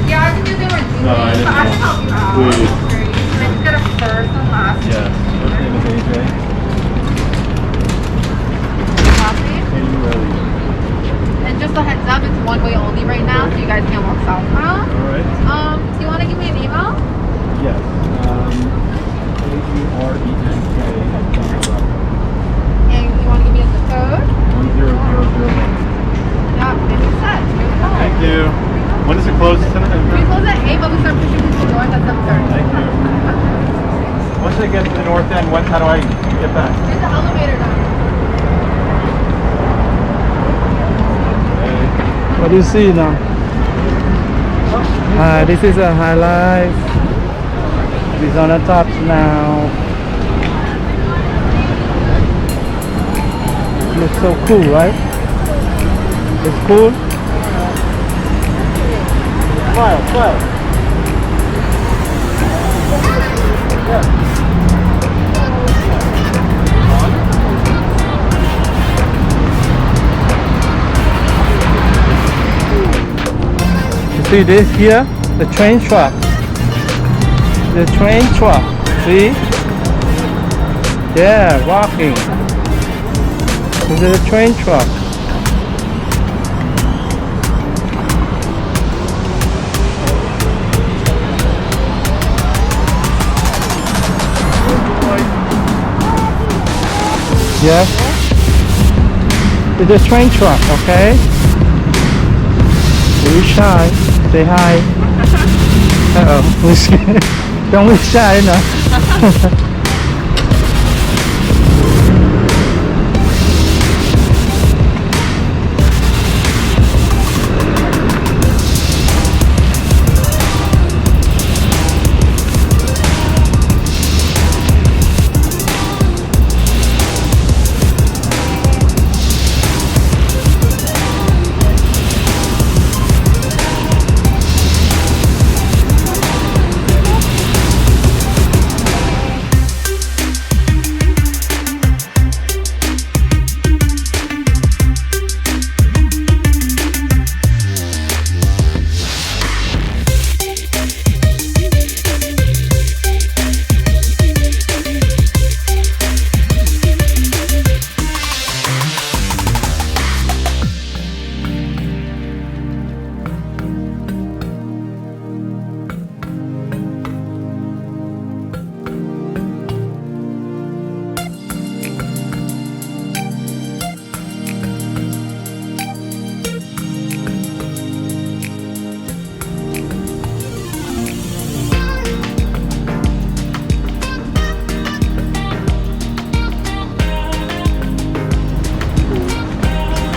Yeah, I can do the one. No, I didn't But I can help you out. Please. Great. Can I just get a first and last? Yeah. First name is AJ. Last name? And just a heads up, it's one way only right now, so you guys can't walk southbound. Alright. Do you want to give me an email? Yes. AURENK. And you want to give me a zip code? 10001. Yeah, and you're set. Here we go. Thank you. When does it close tonight? We close at 8, but we start pushing people north at 7:30. Thank you. Once I get to the north end, how do I get back? There's an elevator down. What do you see now? This is a highlight. It's on the top now. Looks so cool, right? It's cool. Smile, smile. You see this here? The train track. The train track. See? Yeah, walking. This is the train track. Yeah. It's a train track, okay? Don't be shy. Say hi. Uh-oh. Don't be shy, no.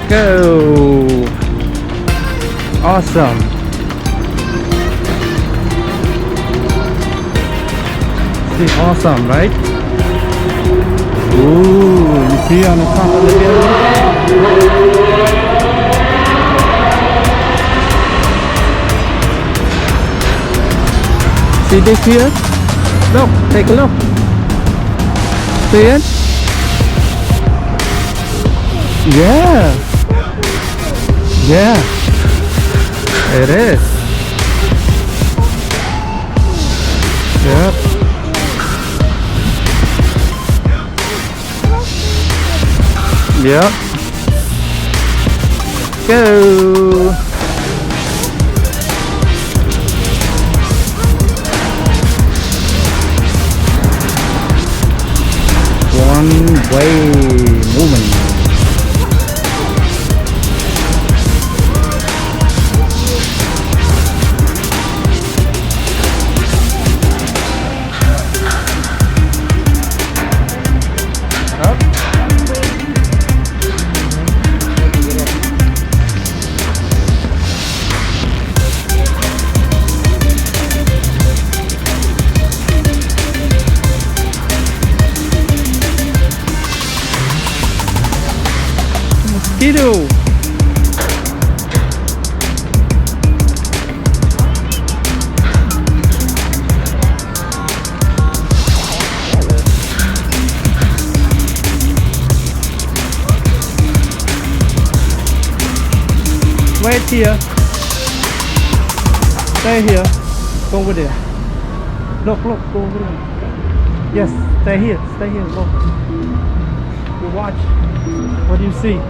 Go! Awesome! See, awesome, right? Ooh, you see on the top of the building? See this here? Look, take a look. See it? Yeah. Yeah. It is. Yep. Yep. Go. One-way movement. Mosquito. Wait here. Stay here. Go over there. Look, go over there. Yes, stay here. Look. You watch. What do you see?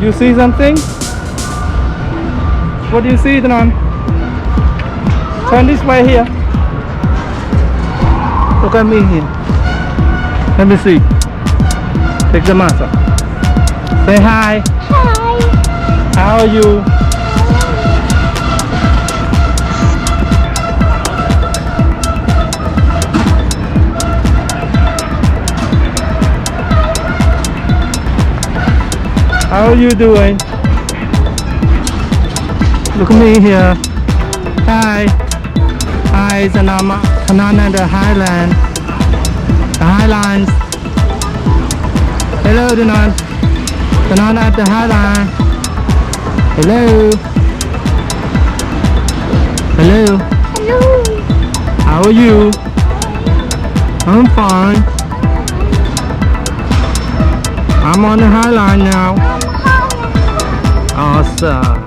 You see something? What do you see, Danon? Turn this way here. Look at me here. Let me see. Take the mask off. Say hi. Hi. How are you? How are you doing? Look at me here. Hi. Hi, Tanana, the Highland. The Highlands. Hello, Danon. Tanana at the Highland. Hello. Hello. Hello. How are you? I'm fine. I'm on the Highline now. Awesome.